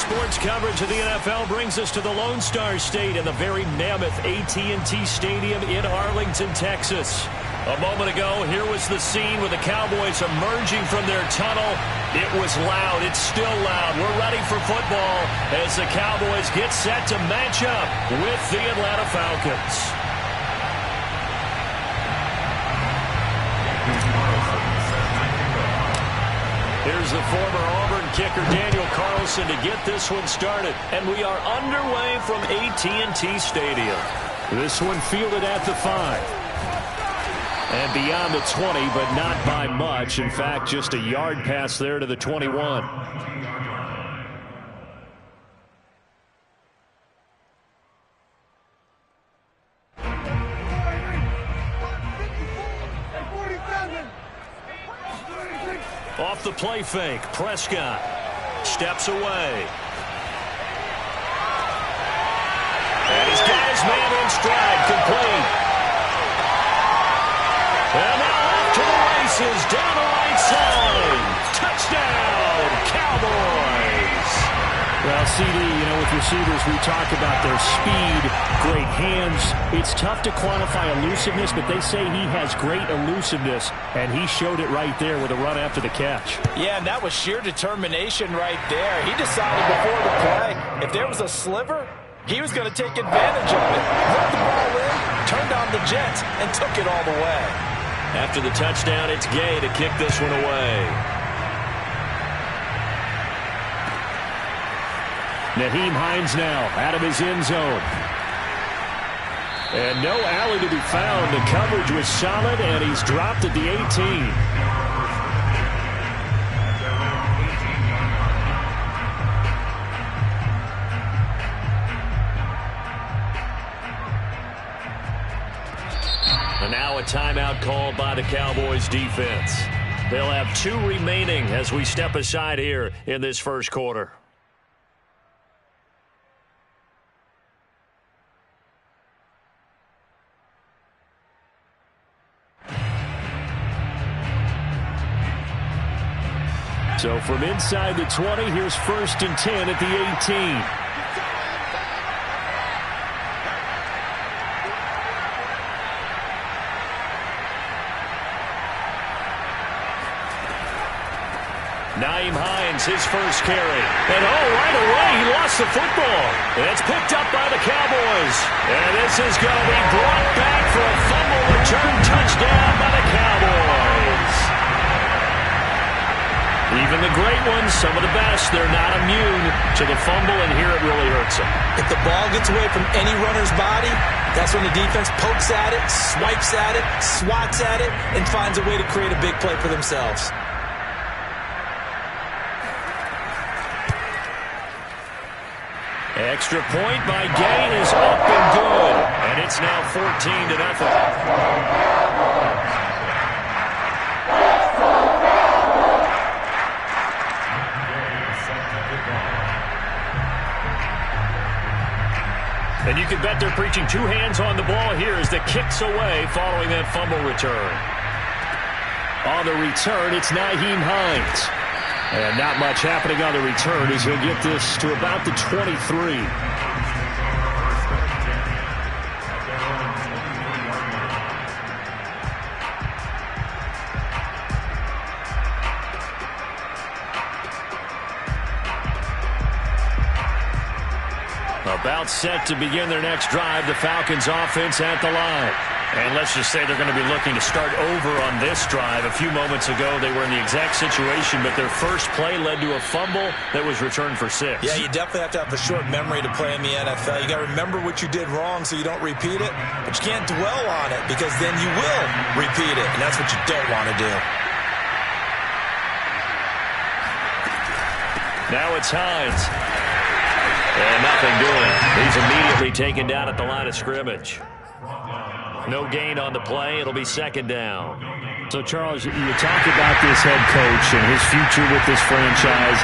Sports coverage of the NFL brings us to the Lone Star State and the very mammoth AT&T Stadium in Arlington, Texas. A moment ago, here was the scene with the Cowboys emerging from their tunnel. It was loud. It's still loud. We're ready for football as the Cowboys get set to match up with the Atlanta Falcons. Here's the former Auburn kicker Daniel Carlson to get this one started. And we are underway from AT&T Stadium. This one fielded at the 5. And beyond the 20, but not by much. In fact, just a yard pass there to the 21. Off the play fake, Prescott steps away. And he's got his man in stride, complete. And now off to the races, down the right side. Touchdown, Cowboys. Well, CD, with receivers, we talk about their speed, great hands. It's tough to quantify elusiveness, but they say he has great elusiveness, and he showed it right there with a run after the catch. Yeah, and that was sheer determination right there. He decided before the play, if there was a sliver, he was going to take advantage of it. Let the ball in, turned on the Jets, and took it all the way. After the touchdown, it's Gay to kick this one away. Nyheim Hines now out of his end zone. And no alley to be found. The coverage was solid, and he's dropped at the 18. And now a timeout called by the Cowboys defense. They'll have 2 remaining as we step aside here in this first quarter. So from inside the 20, here's 1st and 10 at the 18. Nyheim Hines, his first carry. And right away, he lost the football. And it's picked up by the Cowboys. And this is going to be brought back for a fumble return touchdown by the Cowboys. Even the great ones, some of the best, they're not immune to the fumble, and here it really hurts them. If the ball gets away from any runner's body, that's when the defense pokes at it, swipes at it, swats at it, and finds a way to create a big play for themselves. Extra point by Gay is up and good. And it's now 14-0. And you can bet they're preaching 2 hands on the ball here as the kick's away following that fumble return. On the return, it's Nyheim Hines. And not much happening on the return as he'll get this to about the 23. About set to begin their next drive, the Falcons offense at the line. And let's just say they're going to be looking to start over on this drive. A few moments ago, they were in the exact situation, but their first play led to a fumble that was returned for 6. Yeah, you definitely have to have a short memory to play in the NFL. You got to remember what you did wrong so you don't repeat it, but you can't dwell on it because then you will repeat it, and that's what you don't want to do. Now it's Hines. And nothing doing. He's immediately taken down at the line of scrimmage. No gain on the play. It'll be 2nd down. So, Charles, you talk about this head coach and his future with this franchise.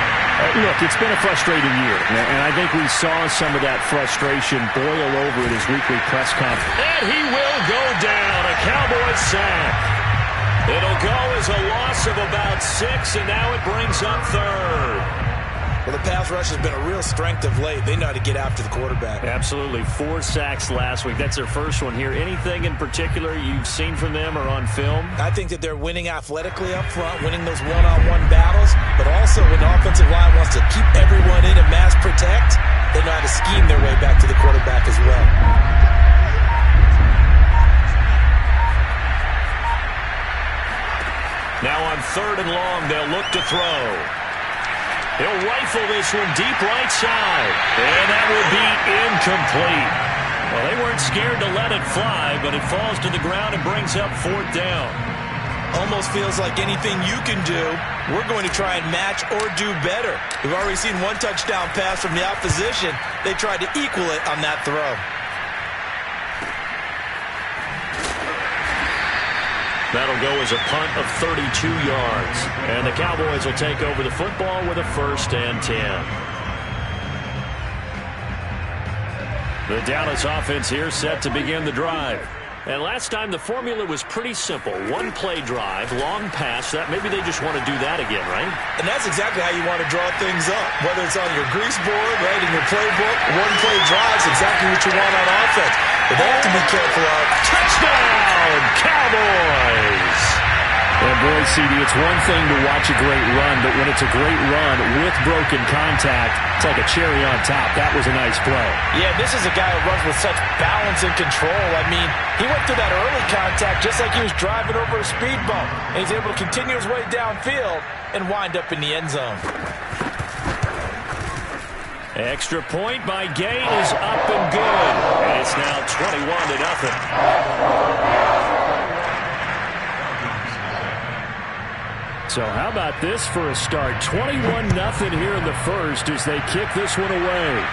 Look, it's been a frustrating year, and I think we saw some of that frustration boil over at his weekly press conference. And he will go down. A Cowboys sack. It'll go as a loss of about 6, and now it brings up 3rd. Well, the pass rush has been a real strength of late. They know how to get after the quarterback. Absolutely. 4 sacks last week. That's their first one here. Anything in particular you've seen from them or on film? I think that they're winning athletically up front, winning those one-on-one battles, but also when the offensive line wants to keep everyone in and mass protect, they know how to scheme their way back to the quarterback as well. Now on 3rd and long, they'll look to throw. He'll rifle this one deep right side. And that will be incomplete. Well, they weren't scared to let it fly, but it falls to the ground and brings up 4th down. Almost feels like anything you can do, we're going to try and match or do better. We've already seen 1 touchdown pass from the opposition. They tried to equal it on that throw. That'll go as a punt of 32 yards. And the Cowboys will take over the football with a 1st and 10. The Dallas offense here set to begin the drive. And last time the formula was pretty simple. 1-play drive, long pass. That maybe they just want to do that again, right? And that's exactly how you want to draw things up. Whether it's on your grease board, right, in your playbook, 1-play drives exactly what you want on offense. But they have to be careful of. Touchdown, Cowboys! And boy, CD, it's one thing to watch a great run, but when it's a great run with broken contact, it's like a cherry on top. That was a nice play. Yeah, this is a guy who runs with such balance and control. I mean, he went through that early contact just like he was driving over a speed bump. And he's able to continue his way downfield and wind up in the end zone. Extra point by Gay is up and good. And it's now 21-0. So how about this for a start? 21-0 here in the first as they kick this one away.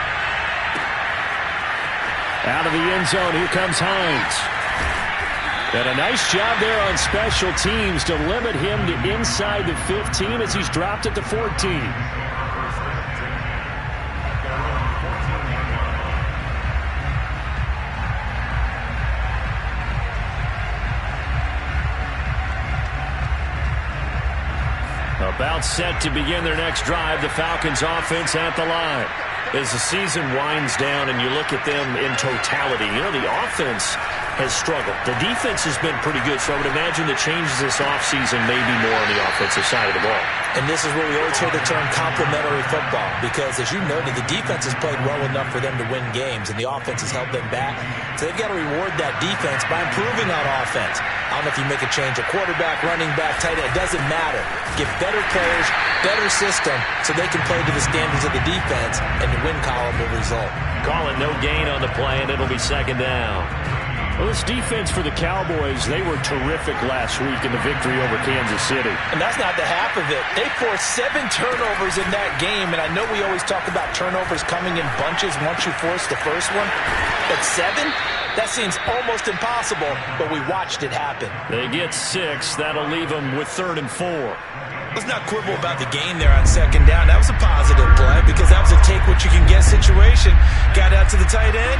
Out of the end zone, here comes Hines. And a nice job there on special teams to limit him to inside the 15 as he's dropped it to 14. About set to begin their next drive, the Falcons offense at the line. As the season winds down and you look at them in totality, you know, the offense has struggled. The defense has been pretty good, so I would imagine the changes this offseason may be more on the offensive side of the ball. And this is where we always hear the term complementary football, because as you noted, the defense has played well enough for them to win games, and the offense has held them back. So they've got to reward that defense by improving on offense. I don't know if you make a change, a quarterback, running back, tight end, it doesn't matter. Give better players, better system, so they can play to the standards of the defense, and the win column will result. Call it no gain on the play, and it'll be 2nd down. Well, this defense for the Cowboys, they were terrific last week in the victory over Kansas City. And that's not the half of it. They forced 7 turnovers in that game, and I know we always talk about turnovers coming in bunches once you force the first one. But 7? That seems almost impossible, but we watched it happen. They get 6. That'll leave them with 3rd and 4. Let's not quibble about the gain there on 2nd down. That was a positive play because that was a take-what-you-can-get situation. Got out to the tight end.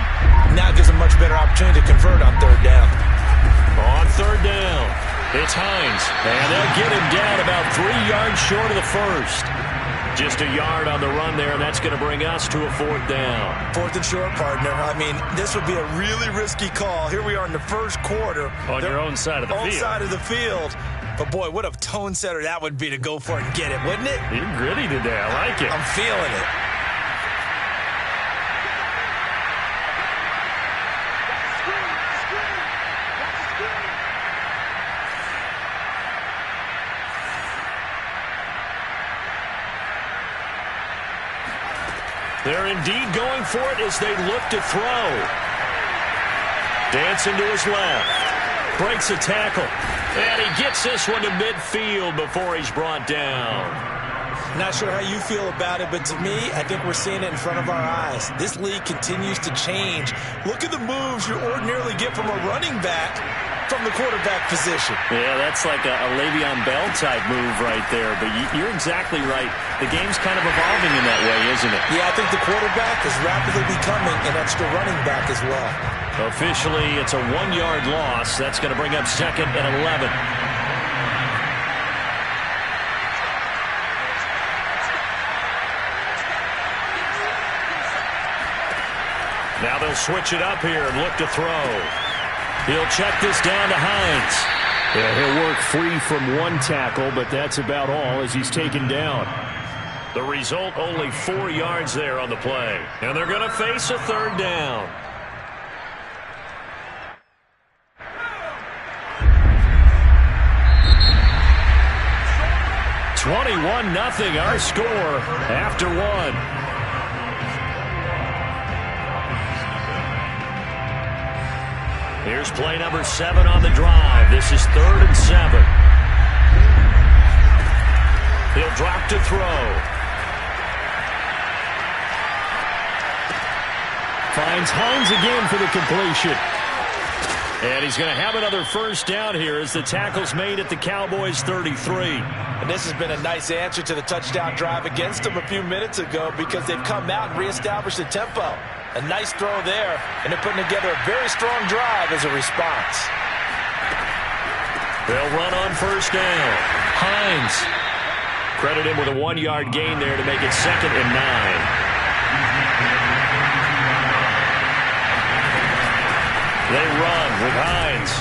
Now it gives a much better opportunity to convert on 3rd down. On 3rd down, it's Hines. And they'll get him down about 3 yards short of the first. Just a yard on the run there, and that's going to bring us to a 4th down. 4th and short, partner. I mean, this would be a really risky call. Here we are in the first quarter. On your own side of the field. Own side of the field. But, boy, what a tone setter that would be to go for it and get it, wouldn't it? You're gritty today. I like it. I'm feeling it. They're indeed going for it as they look to throw. Dancing to his left. Breaks a tackle. And he gets this one to midfield before he's brought down. Not sure how you feel about it, but to me, I think we're seeing it in front of our eyes. This league continues to change. Look at the moves you ordinarily get from a running back from the quarterback position. Yeah, that's like a Le'Veon Bell type move right there. But you're exactly right. The game's kind of evolving in that way, isn't it? Yeah, I think the quarterback is rapidly becoming an extra running back as well. Officially, it's a 1-yard loss. That's going to bring up 2nd and 11. Now they'll switch it up here and look to throw. He'll check this down to Hines. Yeah, he'll work free from one tackle, but that's about all as he's taken down. The result, only 4 yards there on the play. And they're going to face a third down. (21-0) our score after one. Here's play number 7 on the drive. This is 3rd and 7. He'll drop to throw. Finds Hines again for the completion. And he's going to have another first down here as the tackle's made at the Cowboys' 33. And this has been a nice answer to the touchdown drive against them a few minutes ago because they've come out and reestablished the tempo. A nice throw there, and they're putting together a very strong drive as a response. They'll run on first down. Hines. Credit him with a 1-yard gain there to make it 2nd and 9. They run with Hines.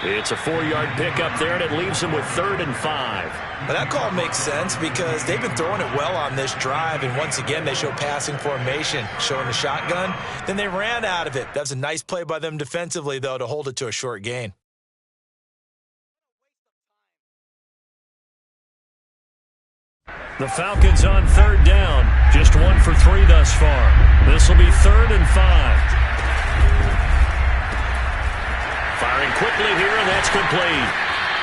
It's a 4-yard pickup there, and it leaves them with 3rd and 5. Well, that call makes sense because they've been throwing it well on this drive, and once again they show passing formation, showing the shotgun. Then they ran out of it. That was a nice play by them defensively, though, to hold it to a short gain. The Falcons on 3rd down. Just 1 for 3 thus far. This will be 3rd and 5. Firing quickly here, and that's complete.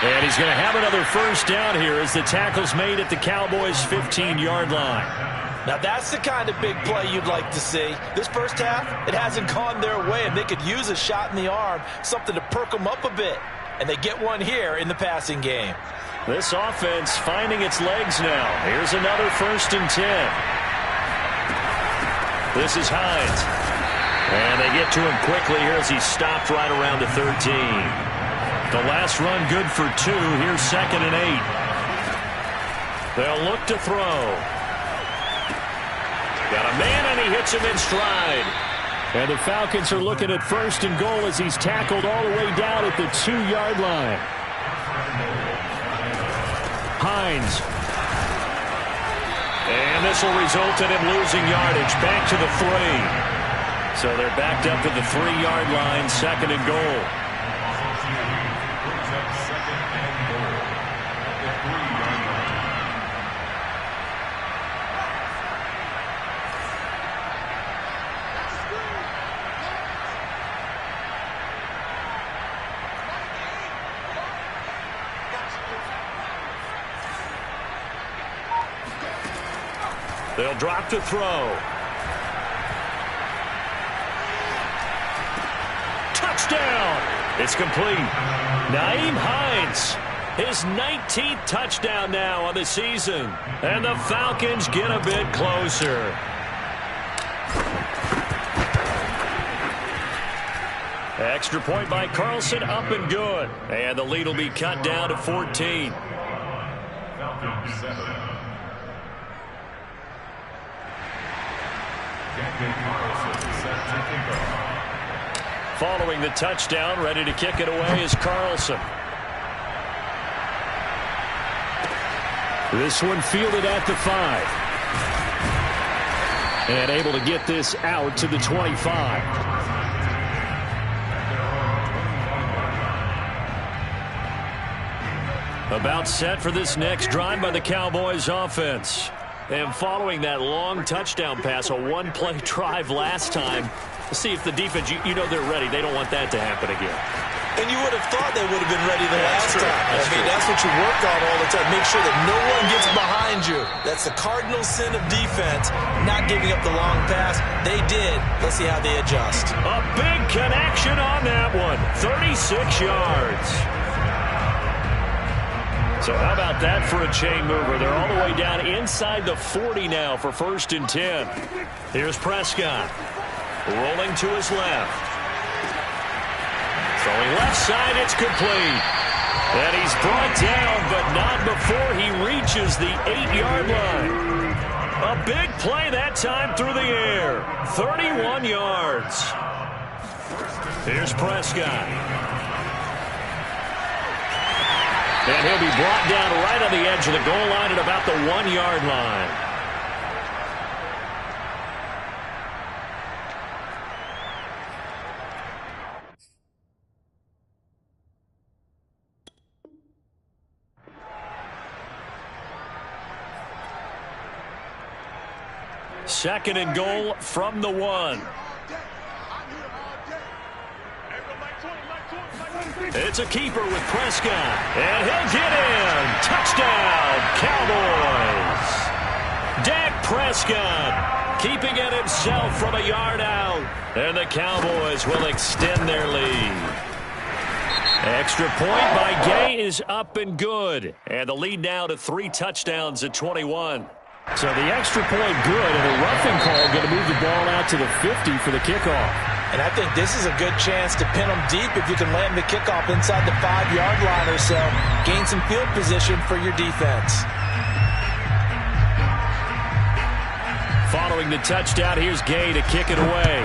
And he's going to have another first down here as the tackle's made at the Cowboys' 15-yard line. Now that's the kind of big play you'd like to see. This first half, it hasn't gone their way, and they could use a shot in the arm, something to perk them up a bit. And they get one here in the passing game. This offense finding its legs now. Here's another 1st and 10. This is Hines. And they get to him quickly here as he's stopped right around the 13. The last run good for 2. Here's 2nd and 8. They'll look to throw. Got a man, and he hits him in stride. And the Falcons are looking at 1st and goal as he's tackled all the way down at the 2-yard line. Hines. And this will result in him losing yardage. Back to the 3. So they're backed up to the 3-yard line, 2nd and goal. They'll drop to throw. Touchdown! It's complete. Nyheim Hines, his 19th touchdown now on the season. And the Falcons get a bit closer. Extra point by Carlson, up and good. And the lead will be cut down to 14. Falcons 7. Following the touchdown, ready to kick it away is Carlson. This one fielded at the 5. And able to get this out to the 25. About set for this next drive by the Cowboys offense. And following that long touchdown pass, a 1-play drive last time, let's see if the defense, you know they're ready. They don't want that to happen again. And you would have thought they would have been ready the last time. That's what you work on all the time. Make sure that no one gets behind you. That's the cardinal sin of defense, not giving up the long pass. They did. Let's see how they adjust. A big connection on that one. 36 yards. So how about that for a chain mover? They're all the way down inside the 40 now for 1st and 10. Here's Prescott. Rolling to his left. Throwing left side, it's complete. And he's brought down, but not before he reaches the 8-yard line. A big play that time through the air. 31 yards. Here's Prescott. And he'll be brought down right on the edge of the goal line at about the 1-yard line. Second and goal from the 1. It's a keeper with Prescott. And he'll get in. Touchdown, Cowboys. Dak Prescott keeping it himself from a yard out. And the Cowboys will extend their lead. Extra point by Gay is up and good. And the lead now to 3 touchdowns at 21. So the extra point good, and a roughing call going to move the ball out to the 50 for the kickoff. And I think this is a good chance to pin them deep if you can land the kickoff inside the 5-yard line or so. Gain some field position for your defense. Following the touchdown, here's Gay to kick it away.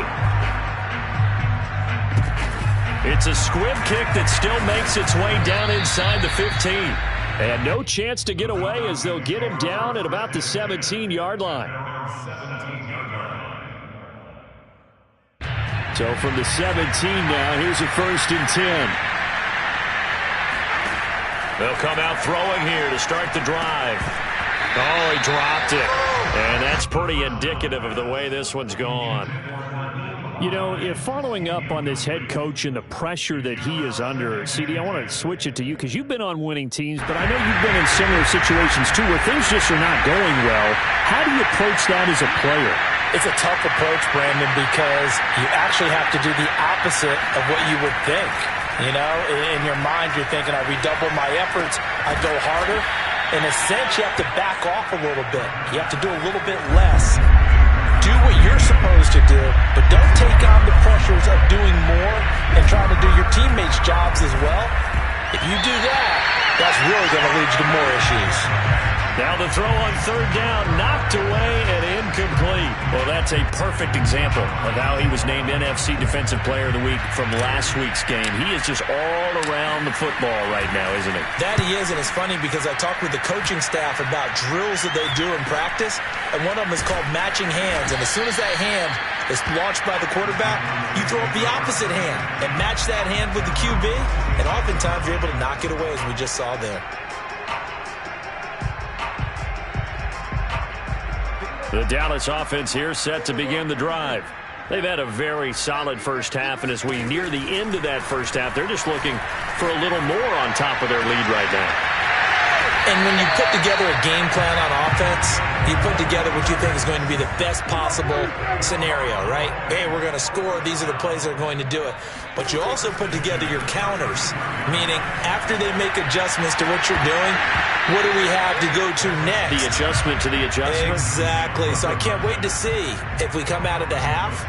It's a squib kick that still makes its way down inside the 15. And no chance to get away as they'll get him down at about the 17-yard line. So from the 17 now, here's a 1st and 10. They'll come out throwing here to start the drive. Oh, he dropped it. And that's pretty indicative of the way this one's gone. You know, if following up on this head coach and the pressure that he is under, CD, I want to switch it to you because you've been on winning teams, but I know you've been in similar situations too where things just are not going well. How do you approach that as a player? It's a tough approach, Brandon, because you actually have to do the opposite of what you would think. You know, in your mind, you're thinking, I redouble my efforts, I go harder. In a sense, you have to back off a little bit. You have to do a little bit less. Do what you're supposed to do, but don't take on the pressures of doing more and trying to do your teammates' jobs as well. If you do that, that's really going to lead you to more issues. Now the throw on 3rd down, knocked away and incomplete. Well, that's a perfect example of how he was named NFC Defensive Player of the Week from last week's game. He is just all around the football right now, isn't he? That he is, and it's funny because I talked with the coaching staff about drills that they do in practice, and one of them is called matching hands. And as soon as that hand is launched by the quarterback, you throw up the opposite hand and match that hand with the QB, and oftentimes you're able to knock it away, as we just saw there. The Dallas offense here set to begin the drive. They've had a very solid first half, and as we near the end of that first half, they're just looking for a little more on top of their lead right now. And when you put together a game plan on offense, you put together what you think is going to be the best possible scenario, right? Hey, we're going to score. These are the plays that are going to do it. But you also put together your counters, meaning after they make adjustments to what you're doing, what do we have to go to next? The adjustment to the adjustment? Exactly. So I can't wait to see if we come out of the half,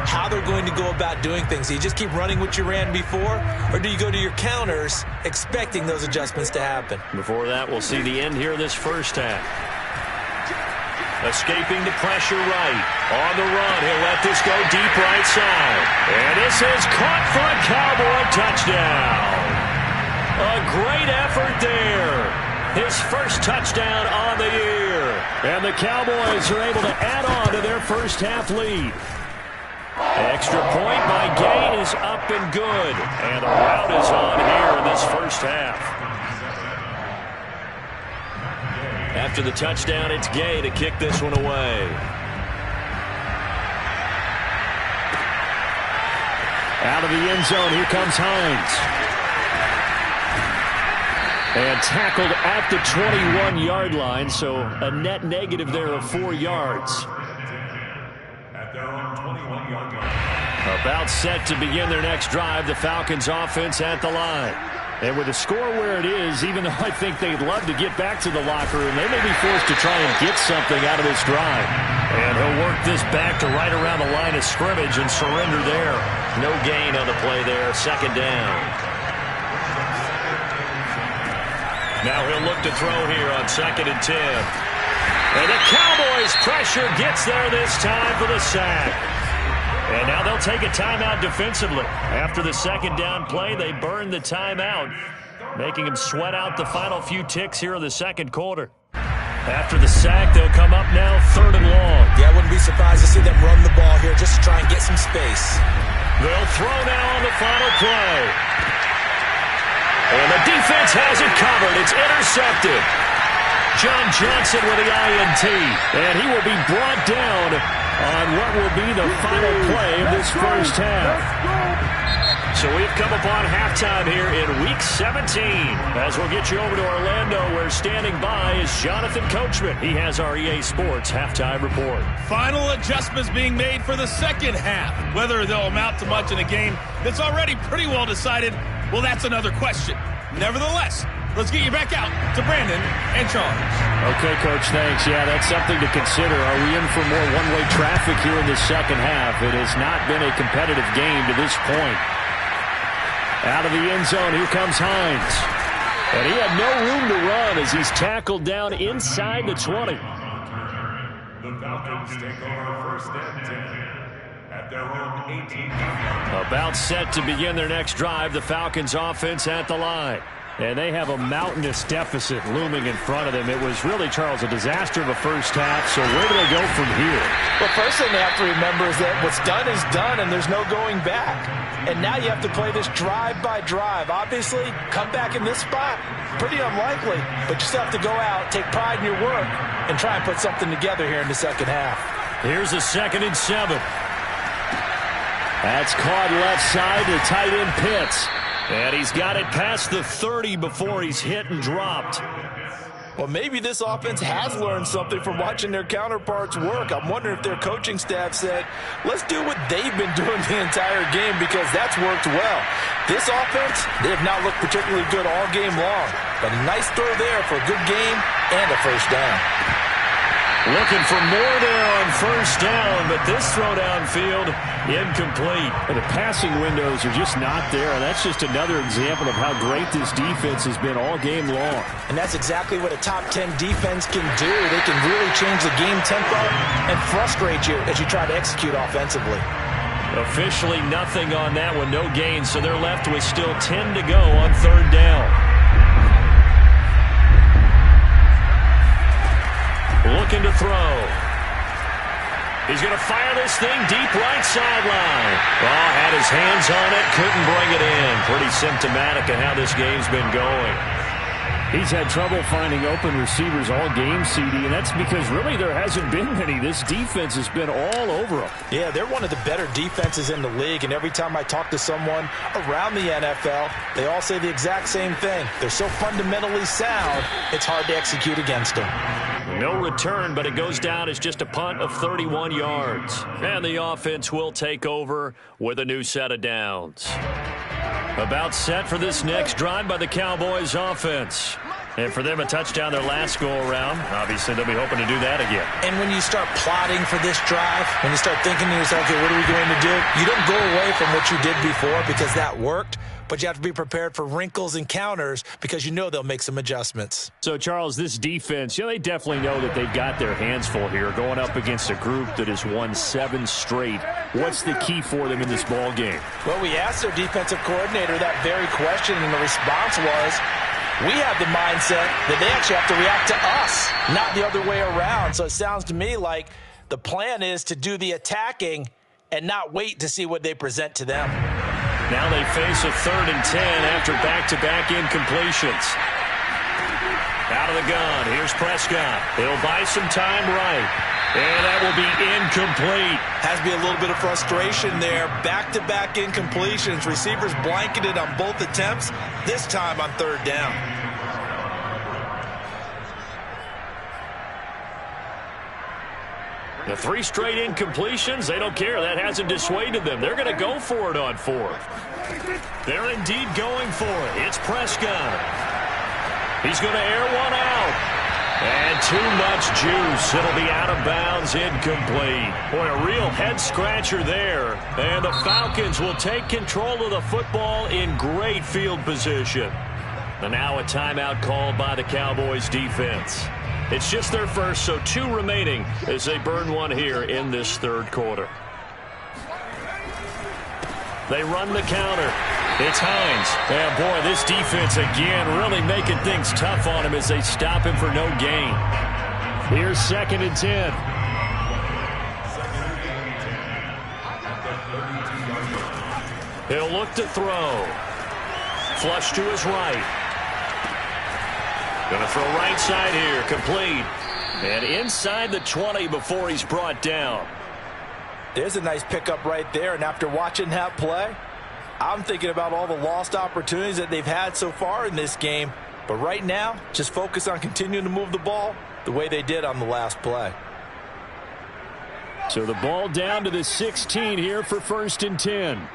how they're going to go about doing things. Do you just keep running what you ran before, or do you go to your counters expecting those adjustments to happen? Before that, we'll see the end here of this first half. Escaping the pressure right. On the run, he'll let this go deep right side. And this is caught for a Cowboy touchdown. A great effort there. His first touchdown on the year. And the Cowboys are able to add on to their first half lead. Extra point by Gay is up and good. And a rout is on here in this first half. After the touchdown, it's Gay to kick this one away. Out of the end zone, here comes Hines. And tackled at the 21-yard line, so a net negative there of 4 yards. At their own 21-yard line. About set to begin their next drive, the Falcons offense at the line. And with the score where it is, even though I think they'd love to get back to the locker room, they may be forced to try and get something out of this drive. And he'll work this back to right around the line of scrimmage and surrender there. No gain on the play there, 2nd down. Now he'll look to throw here on 2nd and 10. And the Cowboys' pressure gets there this time for the sack. And now they'll take a timeout defensively. After the second down play, they burn the timeout, making them sweat out the final few ticks here in the second quarter. After the sack, they'll come up now 3rd and long. Yeah, I wouldn't be surprised to see them run the ball here just to try and get some space. They'll throw now on the final play. And the defense has it covered. It's intercepted. John Johnson with the INT. And he will be brought down on what will be the final play of this first half. So we've come upon halftime here in Week 17. As we'll get you over to Orlando, where standing by is Jonathan Coachman. He has our EA Sports halftime report. Final adjustments being made for the second half. Whether they'll amount to much in a game that's already pretty well decided, well, that's another question. Nevertheless, let's get you back out to Brandon and Charles. Okay, Coach, thanks. Yeah, that's something to consider. Are we in for more one-way traffic here in the second half? It has not been a competitive game to this point. Out of the end zone, here comes Hines. And he had no room to run as he's tackled down inside the 20. The Falcons take over 1st and 10 at their own 18. About set to begin their next drive, the Falcons offense at the line. And they have a mountainous deficit looming in front of them. It was really, Charles, a disaster of a first half. So where do they go from here? Well, first thing they have to remember is that what's done is done, and there's no going back. And now you have to play this drive by drive. Obviously, come back in this spot, pretty unlikely. But you still have to go out, take pride in your work, and try and put something together here in the second half. Here's a 2nd and 7. That's caught left side to tight end Pitts. And he's got it past the 30 before he's hit and dropped. Well, maybe this offense has learned something from watching their counterparts work. I'm wondering if their coaching staff said, let's do what they've been doing the entire game, because that's worked well. This offense, they have not looked particularly good all game long. But a nice throw there for a good game and a first down. Looking for more there on first down, but this throw downfield, incomplete. And the passing windows are just not there, and that's just another example of how great this defense has been all game long. And that's exactly what a top 10 defense can do. They can really change the game tempo and frustrate you as you try to execute offensively. Officially nothing on that one, no gain, so they're left with still 10 to go on 3rd down. Looking to throw. He's going to fire this thing deep right sideline. Oh, had his hands on it, couldn't bring it in. Pretty symptomatic of how this game's been going. He's had trouble finding open receivers all game, CD, and that's because really there hasn't been many. This defense has been all over him. Yeah, they're one of the better defenses in the league, and every time I talk to someone around the NFL, they all say the exact same thing. They're so fundamentally sound, it's hard to execute against them. No return, but it goes down as just a punt of 31 yards. And the offense will take over with a new set of downs. About set for this next drive by the Cowboys offense. And for them, a touchdown their last go-around. Obviously, they'll be hoping to do that again. And when you start plotting for this drive, when you start thinking to yourself, okay, what are we going to do? You don't go away from what you did before because that worked. But you have to be prepared for wrinkles and counters because you know they'll make some adjustments. So, Charles, this defense, they definitely know that they've got their hands full here going up against a group that has won 7 straight. What's the key for them in this ball game? Well, we asked their defensive coordinator that very question, and the response was, we have the mindset that they actually have to react to us, not the other way around. So it sounds to me like the plan is to do the attacking and not wait to see what they present to them. Now they face a 3rd and 10 after back-to-back incompletions. Out of the gun, here's Prescott. He'll buy some time right. And that will be incomplete. Has to be a little bit of frustration there. Back-to-back incompletions. Receivers blanketed on both attempts, this time on 3rd down. The 3 straight incompletions, they don't care. That hasn't dissuaded them. They're going to go for it on 4th. They're indeed going for it. It's Prescott. He's going to air one out. And too much juice. It'll be out of bounds, incomplete. Boy, a real head-scratcher there. And the Falcons will take control of the football in great field position. And now a timeout called by the Cowboys defense. It's just their first, so 2 remaining as they burn one here in this third quarter. They run the counter. It's Hines. And boy, this defense again really making things tough on him as they stop him for no gain. Here's 2nd and 10. He'll look to throw. Flush to his right. Going to throw right side here. Complete. And inside the 20 before he's brought down. There's a nice pickup right there, and after watching that play, I'm thinking about all the lost opportunities that they've had so far in this game. But right now, just focus on continuing to move the ball the way they did on the last play. So the ball down to the 16 here for 1st and 10.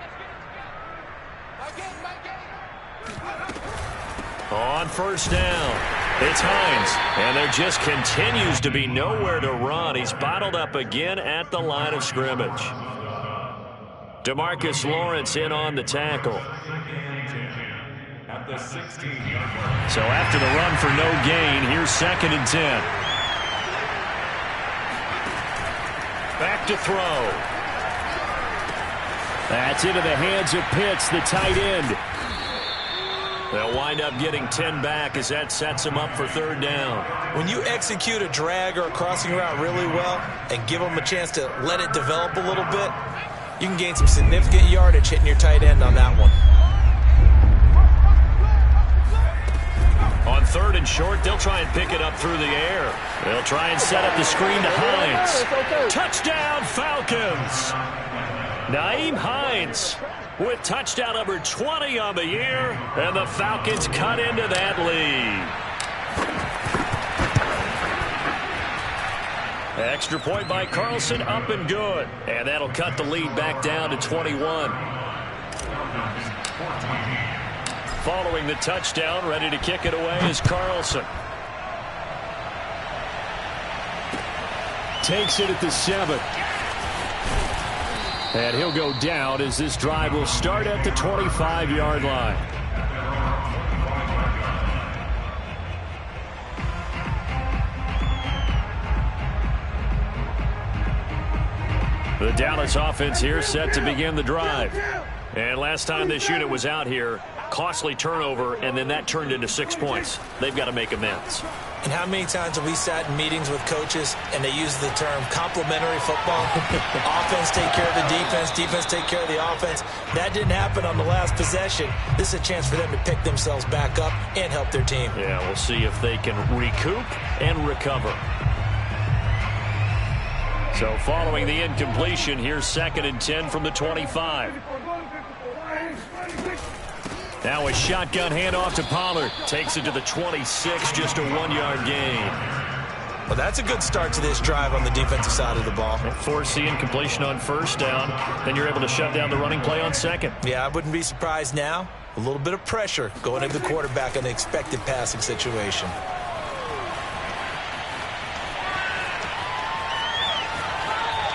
On 1st down, it's Hines. And there just continues to be nowhere to run. He's bottled up again at the line of scrimmage. DeMarcus Lawrence in on the tackle. So after the run for no gain, here's 2nd and 10. Back to throw. That's into the hands of Pitts, the tight end. They'll wind up getting 10 back as that sets them up for 3rd down. When you execute a drag or a crossing route really well and give them a chance to let it develop a little bit, you can gain some significant yardage hitting your tight end on that one. On 3rd and short, they'll try and pick it up through the air. They'll try and set up the screen to Hines. Touchdown, Falcons! Nyheim Hines with touchdown number 20 on the year, and the Falcons cut into that lead. Extra point by Carlson, up and good. And that'll cut the lead back down to 21. Following the touchdown, ready to kick it away is Carlson. Takes it at the 7. And he'll go down as this drive will start at the 25-yard line. The Dallas offense here set to begin the drive. And last time this unit was out here, costly turnover, and then that turned into 6 points. They've got to make amends. And how many times have we sat in meetings with coaches and they use the term complementary football? Offense take care of the defense, defense take care of the offense. That didn't happen on the last possession. This is a chance for them to pick themselves back up and help their team. Yeah, we'll see if they can recoup and recover. So following the incompletion, here's 2nd and 10 from the 25. Now a shotgun handoff to Pollard. Takes it to the 26, just a 1-yard gain. Well, that's a good start to this drive on the defensive side of the ball. Force the incompletion on 1st down. Then you're able to shut down the running play on 2nd. Yeah, I wouldn't be surprised now. A little bit of pressure going into the quarterback in an expected passing situation.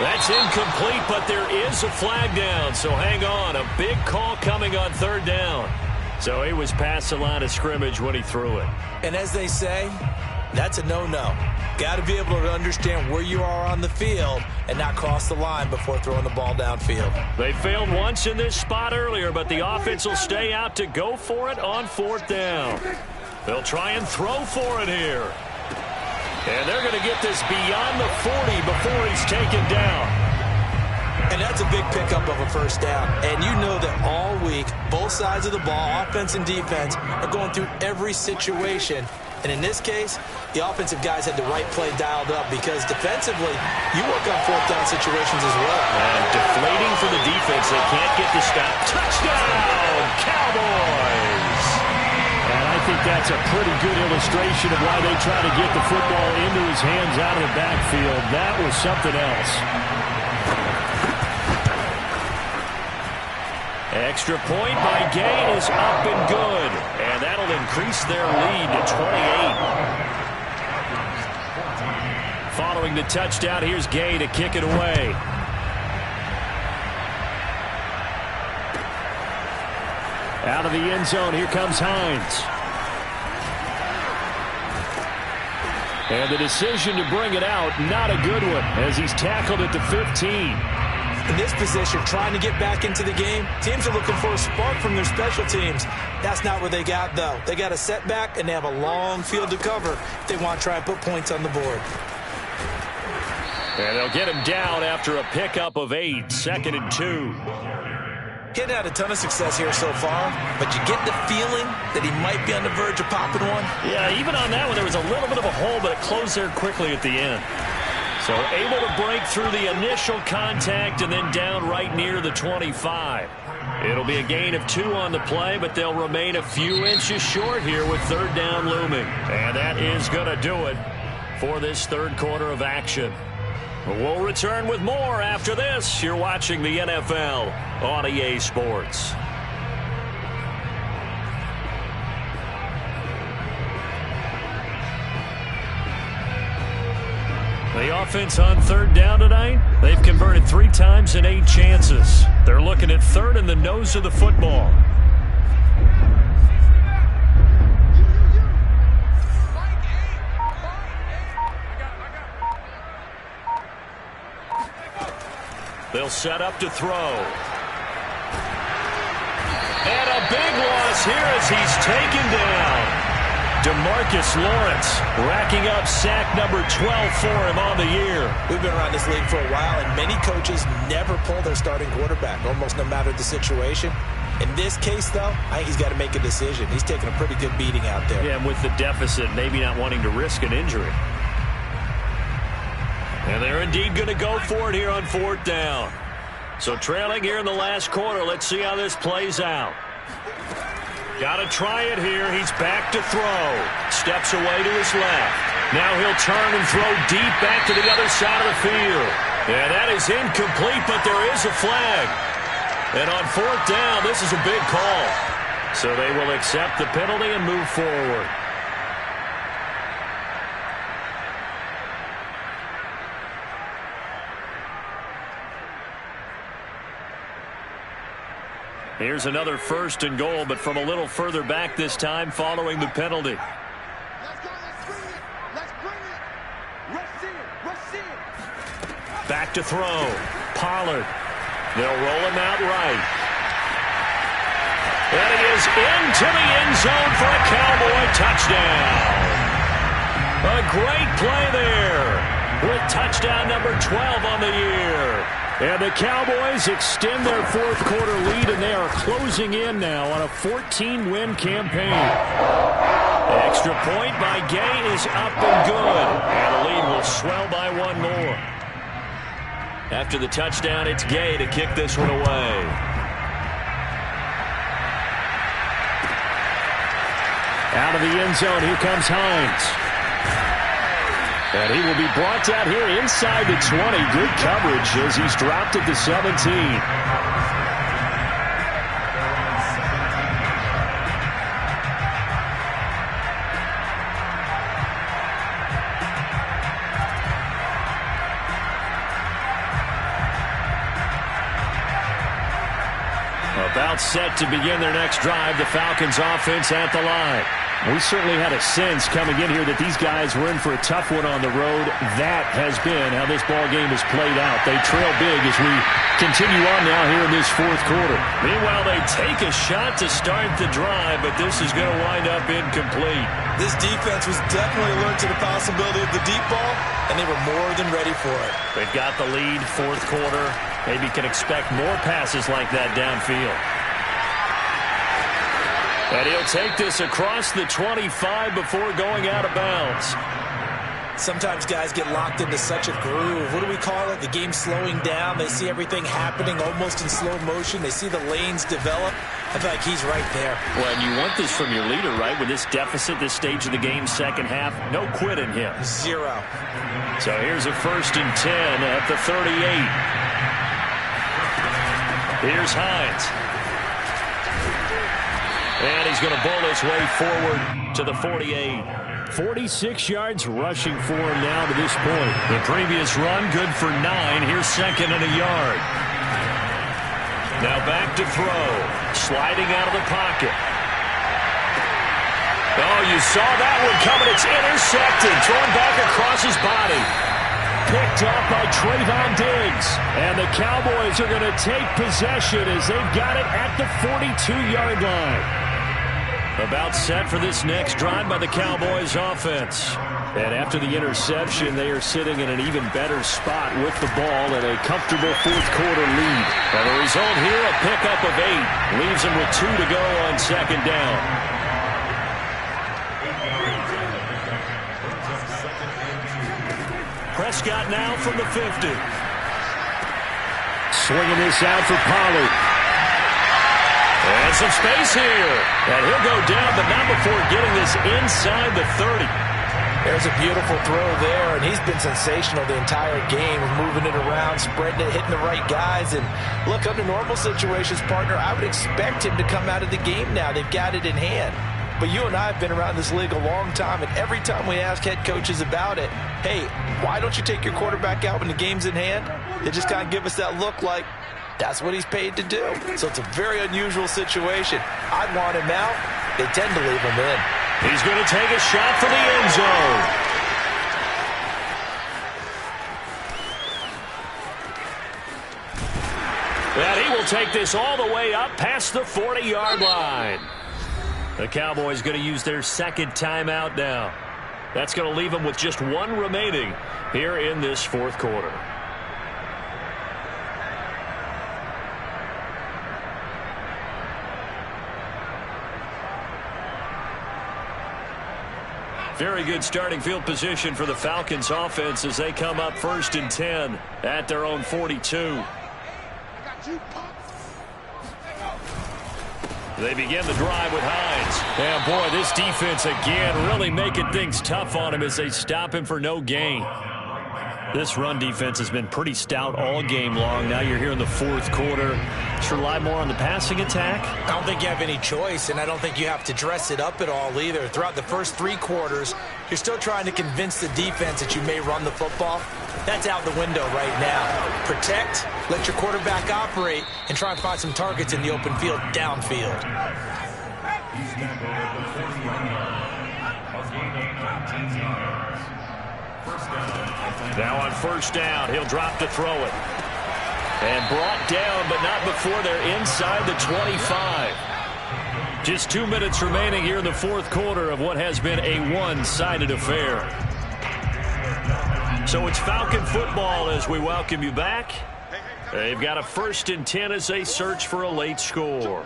That's incomplete, but there is a flag down, so hang on. A big call coming on 3rd down. So he was past the line of scrimmage when he threw it. And as they say, that's a no-no. Got to be able to understand where you are on the field and not cross the line before throwing the ball downfield. They failed once in this spot earlier, but the offense will stay out to go for it on 4th down. They'll try and throw for it here. And they're going to get this beyond the 40 before he's taken down. And that's a big pickup of a 1st down. And you know that all week, both sides of the ball, offense and defense, are going through every situation. And in this case, the offensive guys had the right play dialed up because defensively, you work on 4th down situations as well. And deflating for the defense. They can't get the stop. Touchdown, Cowboys! And I think that's a pretty good illustration of why they try to get the football into his hands out of the backfield. That was something else. Extra point by Gay is up and good. And that'll increase their lead to 28. Following the touchdown, here's Gay to kick it away. Out of the end zone, here comes Hines. And the decision to bring it out, not a good one, as he's tackled at the 15. In this position, trying to get back into the game, teams are looking for a spark from their special teams. That's not what they got, though. They got a setback, and they have a long field to cover if they want to try and put points on the board. And they'll get him down after a pickup of 8, 2nd and 2. He hadn't had a ton of success here so far, but you get the feeling that he might be on the verge of popping one. Yeah, even on that one, there was a little bit of a hole, but it closed there quickly at the end. So able to break through the initial contact and then down right near the 25. It'll be a gain of 2 on the play, but they'll remain a few inches short here with 3rd down looming. And that is going to do it for this 3rd quarter of action. We'll return with more after this. You're watching the NFL on EA Sports. The offense on 3rd down tonight, they've converted 3 times in 8 chances. They're looking at 3rd in the nose of the football. They'll set up to throw. And a big loss here as he's taken down. DeMarcus Lawrence racking up sack number 12 for him on the year. We've been around this league for a while, and many coaches never pull their starting quarterback, almost no matter the situation. In this case, though, I think he's got to make a decision. He's taking a pretty good beating out there. Yeah, and with the deficit, maybe not wanting to risk an injury. And they're indeed going to go for it here on 4th down. So trailing here in the last quarter. Let's see how this plays out. Got to try it here. He's back to throw. Steps away to his left. Now he'll turn and throw deep back to the other side of the field. And that is incomplete, but there is a flag. And on 4th down, this is a big call. So they will accept the penalty and move forward. Here's another 1st and goal, but from a little further back this time following the penalty. Let's go, let's bring it. Let's bring it. Rush in, rush in. Back to throw. Pollard. They'll roll him out right. And he is into the end zone for a Cowboy touchdown. A great play there with touchdown number 12 on the year. And the Cowboys extend their 4th quarter lead, and they are closing in now on a 14-win campaign. Extra point by Gay is up and good. And the lead will swell by 1 more. After the touchdown, it's Gay to kick this one away. Out of the end zone, here comes Hines. And he will be brought down here inside the 20. Good coverage as he's dropped at the 17. About set to begin their next drive. The Falcons offense at the line. We certainly had a sense coming in here that these guys were in for a tough one on the road. That has been how this ball game has played out. They trail big as we continue on now here in this 4th quarter. Meanwhile, they take a shot to start the drive, but this is going to wind up incomplete. This defense was definitely alert to the possibility of the deep ball, and they were more than ready for it. They've got the lead, 4th quarter. Maybe can expect more passes like that downfield. And he'll take this across the 25 before going out of bounds. Sometimes guys get locked into such a groove. What do we call it? The game slowing down. They see everything happening almost in slow motion. They see the lanes develop. I feel like he's right there. Well, and you want this from your leader, right? With this deficit, this stage of the game, 2nd half, no quit in him. 0. So here's a 1st and 10 at the 38. Here's Hines. And he's going to bull his way forward to the 48. 46 yards rushing for him now to this point. The previous run, good for 9. Here's 2nd and a yard. Now back to throw. Sliding out of the pocket. Oh, you saw that one coming. It's intercepted. Thrown back across his body. Picked up by Trayvon Diggs. And the Cowboys are going to take possession as they've got it at the 42-yard line. About set for this next drive by the Cowboys offense. And after the interception, they are sitting in an even better spot with the ball and a comfortable fourth-quarter lead. And the result here, a pickup of 8. Leaves them with 2 to go on second down. Prescott now from the 50. Swinging this out for Pollard. And some space here. And he'll go down, but not before getting this inside the 30. There's a beautiful throw there, and he's been sensational the entire game, moving it around, spreading it, hitting the right guys. And look, under normal situations, partner, I would expect him to come out of the game now. They've got it in hand. But you and I have been around this league a long time, and every time we ask head coaches about it, hey, why don't you take your quarterback out when the game's in hand? They just kind of give us that look like that's what he's paid to do. So it's a very unusual situation. I'd want him out. They tend to leave him in. He's going to take a shot for the end zone. And he will take this all the way up past the 40-yard line. The Cowboys going to use their second timeout now. That's going to leave them with just 1 remaining here in this fourth quarter. Very good starting field position for the Falcons offense as they come up 1st and 10 at their own 42. They begin the drive with Hines. And boy, this defense again really making things tough on him as they stop him for no gain. This run defense has been pretty stout all game long. Now you're here in the fourth quarter. Should rely more on the passing attack? I don't think you have any choice, and I don't think you have to dress it up at all either. Throughout the first 3 quarters, you're still trying to convince the defense that you may run the football. That's out the window right now. Protect, let your quarterback operate, and try and find some targets in the open field downfield. Now on first down, he'll drop to throw it. And brought down, but not before they're inside the 25. Just 2 minutes remaining here in the fourth quarter of what has been a one-sided affair. So it's Falcon football as we welcome you back. They've got a 1st and 10 as they search for a late score.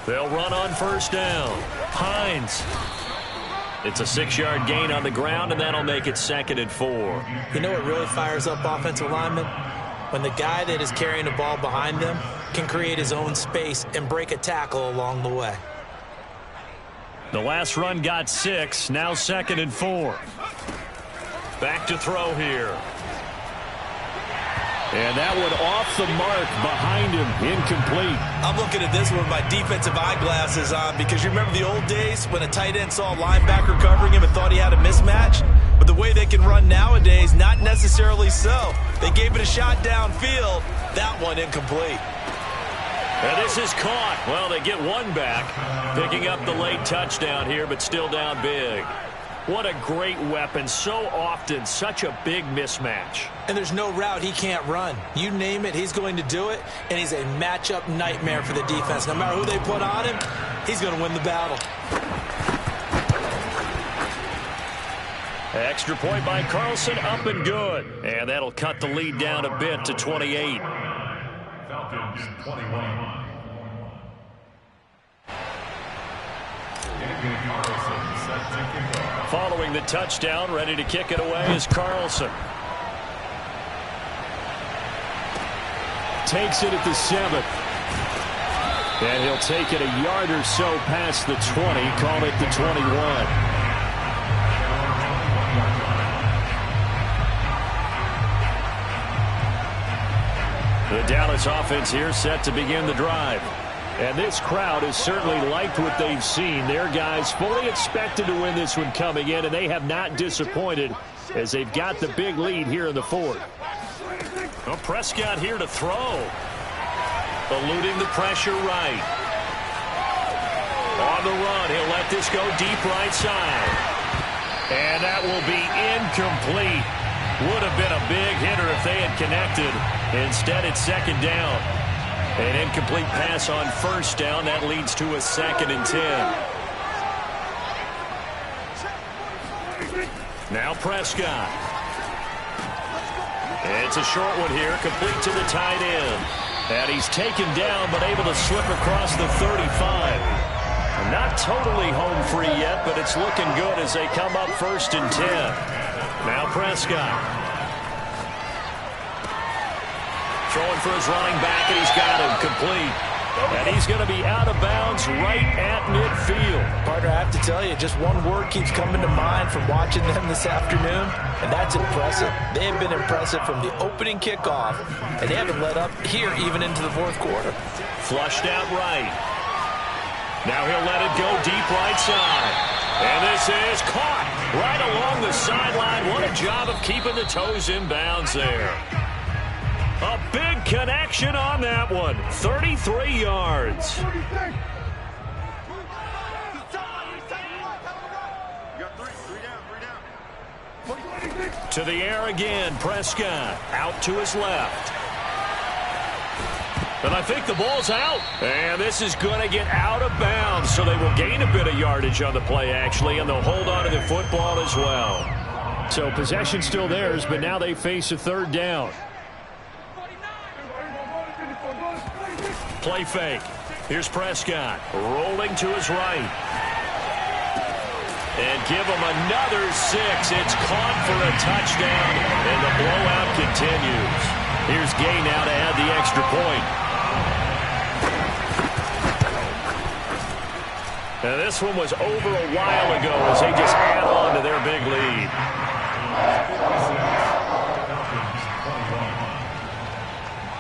They'll run on first down. Hines. It's a 6-yard gain on the ground, and that'll make it 2nd and 4. You know what really fires up offensive linemen? When the guy that is carrying the ball behind them can create his own space and break a tackle along the way. The last run got 6. Now 2nd and 4. Back to throw here. And that one off the mark behind him, incomplete. I'm looking at this one with my defensive eyeglasses on because you remember the old days when a tight end saw a linebacker covering him and thought he had a mismatch? But the way they can run nowadays, not necessarily so. They gave it a shot downfield. That one incomplete. And this is caught. Well, they get one back, picking up the late touchdown here, but still down big. What a great weapon. So often, such a big mismatch. And there's no route he can't run. You name it, he's going to do it, and he's a matchup nightmare for the defense. No matter who they put on him, he's going to win the battle. Extra point by Carlson, up and good. And that'll cut the lead down a bit to 28. Falcons 21. Following the touchdown, ready to kick it away is Carlson. Takes it at the 7th. And he'll take it a yard or so past the 20, call it the 21. The Dallas offense here set to begin the drive. And this crowd has certainly liked what they've seen. Their guys fully expected to win this one coming in, and they have not disappointed as they've got the big lead here in the fourth. Well, Prescott here to throw. Eluding the pressure right. On the run, he'll let this go deep right side. And that will be incomplete. Would have been a big hitter if they had connected. Instead, it's second down. An incomplete pass on first down. That leads to a 2nd and 10. Now Prescott. It's a short one here, complete to the tight end. And he's taken down, but able to slip across the 35. Not totally home free yet, but it's looking good as they come up 1st and 10. Now Prescott. Throwing for his running back, and he's got him complete. And he's going to be out of bounds right at midfield. Partner, I have to tell you, just one word keeps coming to mind from watching them this afternoon, and that's impressive. They have been impressive from the opening kickoff, and they haven't let up here even into the fourth quarter. Flushed out right. Now he'll let it go deep right side. And this is caught right along the sideline. What a job of keeping the toes in bounds there. A big connection on that one. 33 yards. To the air again. Prescott out to his left. And I think the ball's out. And this is going to get out of bounds, so they will gain a bit of yardage on the play, actually, and they'll hold on to the football as well. So possession still theirs, but now they face a 3rd down. Play fake. Here's Prescott rolling to his right. And give him another 6. It's caught for a touchdown, and the blowout continues. Here's Gay now to add the extra point. Now this one was over a while ago as they just add on to their big lead.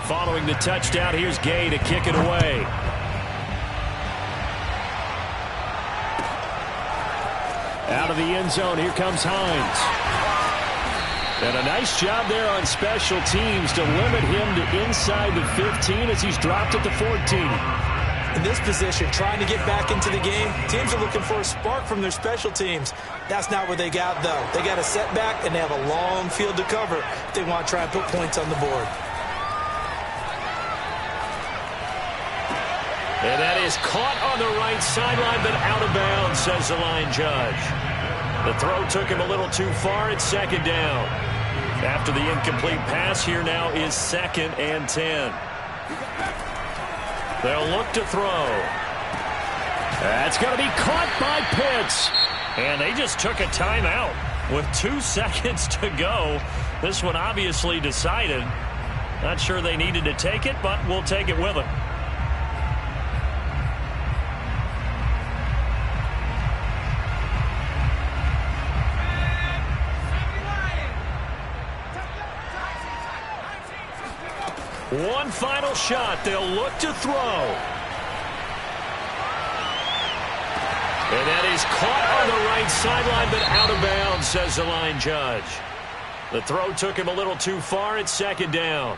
Following the touchdown, here's Gay to kick it away. Out of the end zone, here comes Hines. And a nice job there on special teams to limit him to inside the 15 as he's dropped at the 14. In this position, trying to get back into the game, teams are looking for a spark from their special teams. That's not what they got, though. They got a setback, and they have a long field to cover if they want to try and put points on the board. And that is caught on the right sideline, but out of bounds, says the line judge. The throw took him a little too far. It's 2nd down. After the incomplete pass, here now is 2nd and 10. They'll look to throw. That's going to be caught by Pitts. And they just took a timeout with 2 seconds to go. This one obviously decided. Not sure they needed to take it, but we'll take it with them. One final shot. They'll look to throw. And that is caught on the right sideline, but out of bounds, says the line judge. The throw took him a little too far. It's 2nd down.